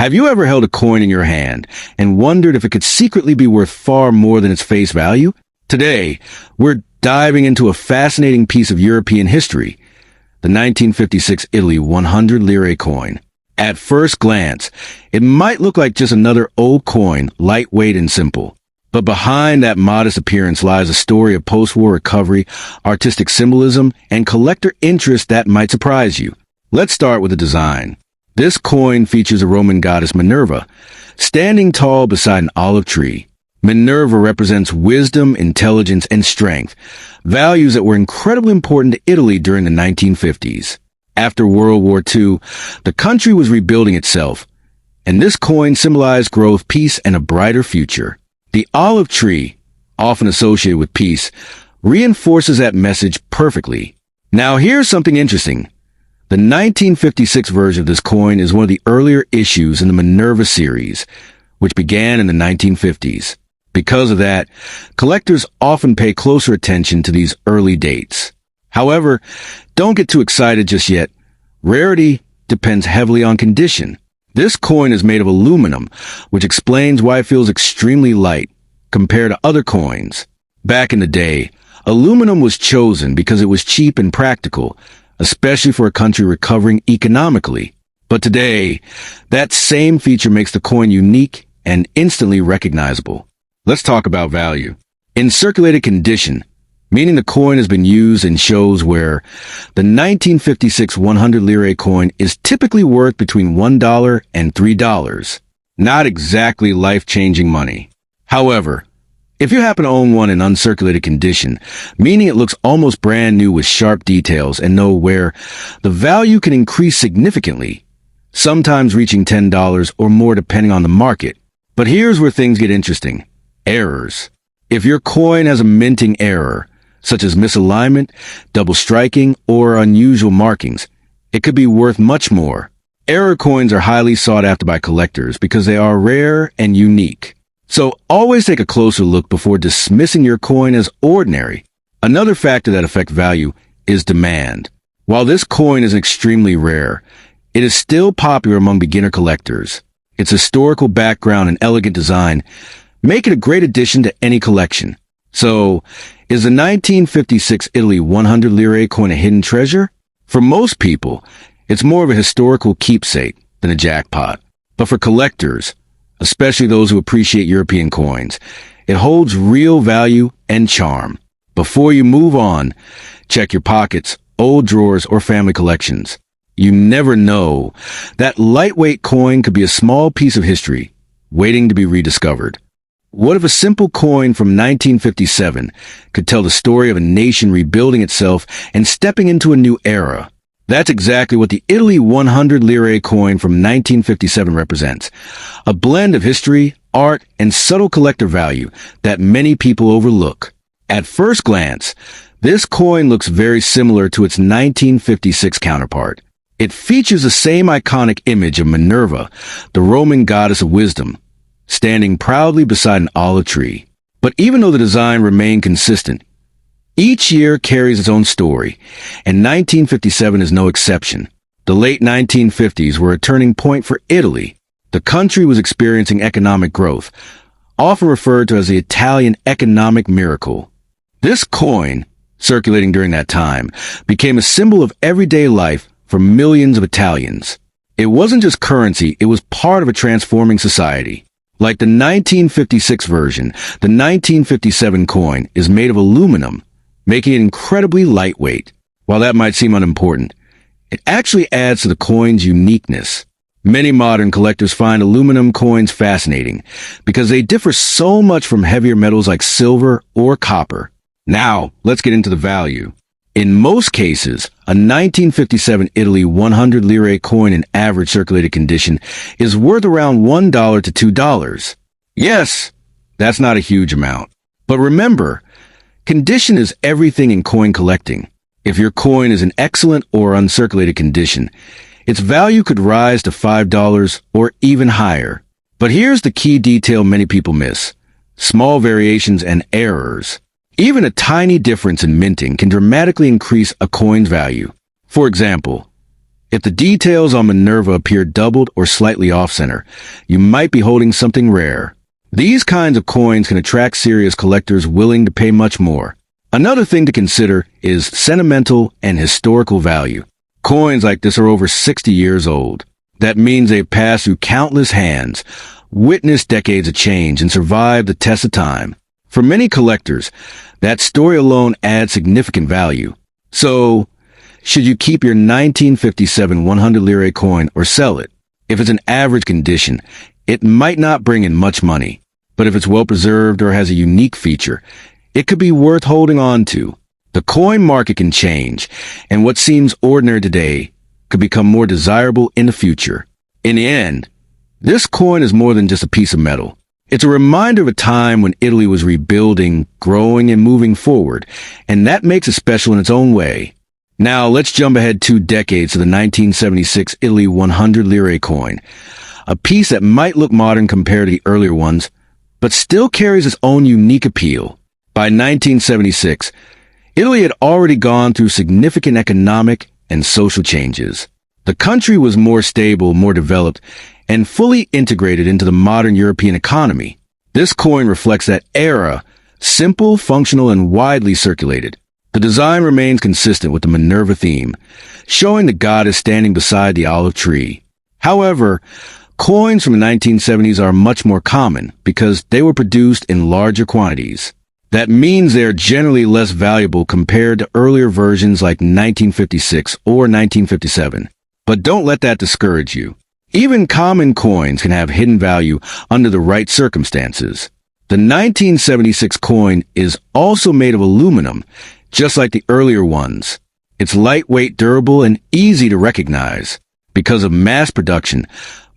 Have you ever held a coin in your hand and wondered if it could secretly be worth far more than its face value? Today, we're diving into a fascinating piece of European history, the 1956 Italy 100 lire coin. At first glance, it might look like just another old coin, lightweight and simple. But behind that modest appearance lies a story of post-war recovery, artistic symbolism, and collector interest that might surprise you. Let's start with the design. This coin features a Roman goddess Minerva, standing tall beside an olive tree. Minerva represents wisdom, intelligence, and strength, values that were incredibly important to Italy during the 1950s. After World War II, the country was rebuilding itself, and this coin symbolized growth, peace, and a brighter future. The olive tree, often associated with peace, reinforces that message perfectly. Now here's something interesting. The 1956 version of this coin is one of the earlier issues in the Minerva series, which began in the 1950s. Because of that, collectors often pay closer attention to these early dates. However, don't get too excited just yet. Rarity depends heavily on condition. This coin is made of aluminum, which explains why it feels extremely light compared to other coins. Back in the day, aluminum was chosen because it was cheap and practical, especially for a country recovering economically. But today, that same feature makes the coin unique and instantly recognizable. Let's talk about value. In circulated condition, meaning the coin has been used in shows where the 1956 100 lire coin is typically worth between $1 and $3. Not exactly life-changing money. However, if you happen to own one in uncirculated condition, meaning it looks almost brand new with sharp details and know where the value can increase significantly, sometimes reaching $10 or more depending on the market. But here's where things get interesting. Errors. If your coin has a minting error, such as misalignment, double striking, or unusual markings, it could be worth much more. Error coins are highly sought after by collectors because they are rare and unique. So always take a closer look before dismissing your coin as ordinary. Another factor that affects value is demand. While this coin is extremely rare, it is still popular among beginner collectors. Its historical background and elegant design make it a great addition to any collection. So, is the 1956 Italy 100 lire coin a hidden treasure? For most people, it's more of a historical keepsake than a jackpot. But for collectors, especially those who appreciate European coins, it holds real value and charm. Before you move on, check your pockets, old drawers, or family collections. You never know. That lightweight coin could be a small piece of history, waiting to be rediscovered. What if a simple coin from 1957 could tell the story of a nation rebuilding itself and stepping into a new era? That's exactly what the Italy 100 lire coin from 1957 represents. A blend of history, art, and subtle collector value that many people overlook. At first glance, this coin looks very similar to its 1956 counterpart. It features the same iconic image of Minerva, the Roman goddess of wisdom, standing proudly beside an olive tree. But even though the design remained consistent, each year carries its own story, and 1957 is no exception. The late 1950s were a turning point for Italy. The country was experiencing economic growth, often referred to as the Italian economic miracle. This coin, circulating during that time, became a symbol of everyday life for millions of Italians. It wasn't just currency, it was part of a transforming society. Like the 1956 version, the 1957 coin is made of aluminum, making it incredibly lightweight. While that might seem unimportant, it actually adds to the coin's uniqueness. Many modern collectors find aluminum coins fascinating because they differ so much from heavier metals like silver or copper. Now, let's get into the value. In most cases, a 1957 Italy 100 lire coin in average circulated condition is worth around $1 to $2. Yes, that's not a huge amount. But remember, condition is everything in coin collecting. If your coin is in excellent or uncirculated condition, its value could rise to $5 or even higher. But here's the key detail many people miss: small variations and errors. Even a tiny difference in minting can dramatically increase a coin's value. For example, If the details on Minerva appear doubled or slightly off-center, you might be holding something rare. These kinds of coins can attract serious collectors willing to pay much more. Another thing to consider is sentimental and historical value. Coins like this are over 60 years old. That means they've passed through countless hands, witnessed decades of change, and survived the test of time. For many collectors, that story alone adds significant value. So, should you keep your 1957 100 Lire coin or sell it? If it's in average condition, it might not bring in much money. But if it's well preserved or has a unique feature, it could be worth holding on to. The coin market can change, and what seems ordinary today could become more desirable in the future. In the end, this coin is more than just a piece of metal. It's a reminder of a time when Italy was rebuilding, growing, and moving forward, and that makes it special in its own way. Now, let's jump ahead 2 decades to the 1976 Italy 100 Lire coin, a piece that might look modern compared to the earlier ones, but still carries its own unique appeal. By 1976, Italy had already gone through significant economic and social changes. The country was more stable, more developed, and fully integrated into the modern European economy. This coin reflects that era, simple, functional, and widely circulated. The design remains consistent with the Minerva theme, showing the goddess standing beside the olive tree. However, coins from the 1970s are much more common because they were produced in larger quantities. That means they're generally less valuable compared to earlier versions like 1956 or 1957. But don't let that discourage you. Even common coins can have hidden value under the right circumstances. The 1976 coin is also made of aluminum, just like the earlier ones. It's lightweight, durable, and easy to recognize. Because of mass production,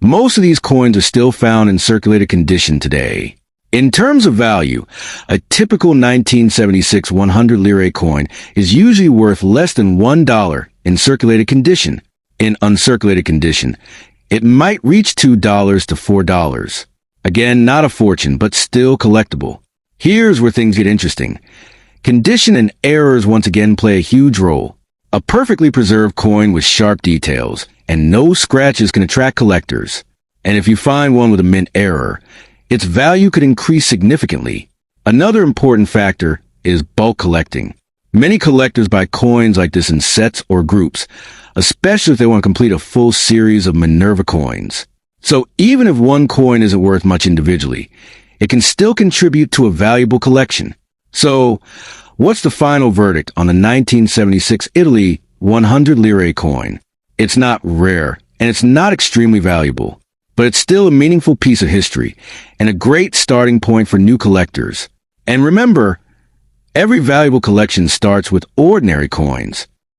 most of these coins are still found in circulated condition today. In terms of value, a typical 1976 100 Lire coin is usually worth less than $1 in circulated condition. In uncirculated condition, it might reach $2 to $4. Again, not a fortune, but still collectible. Here's where things get interesting. Condition and errors once again play a huge role. A perfectly preserved coin with sharp details and no scratches can attract collectors. And if you find one with a mint error, its value could increase significantly. Another important factor is bulk collecting. Many collectors buy coins like this in sets or groups, especially if they want to complete a full series of Minerva coins. So even if one coin isn't worth much individually, it can still contribute to a valuable collection. So, what's the final verdict on the 1976 Italy 100 Lire coin? It's not rare, and it's not extremely valuable, but it's still a meaningful piece of history and a great starting point for new collectors. And remember, every valuable collection starts with ordinary coins.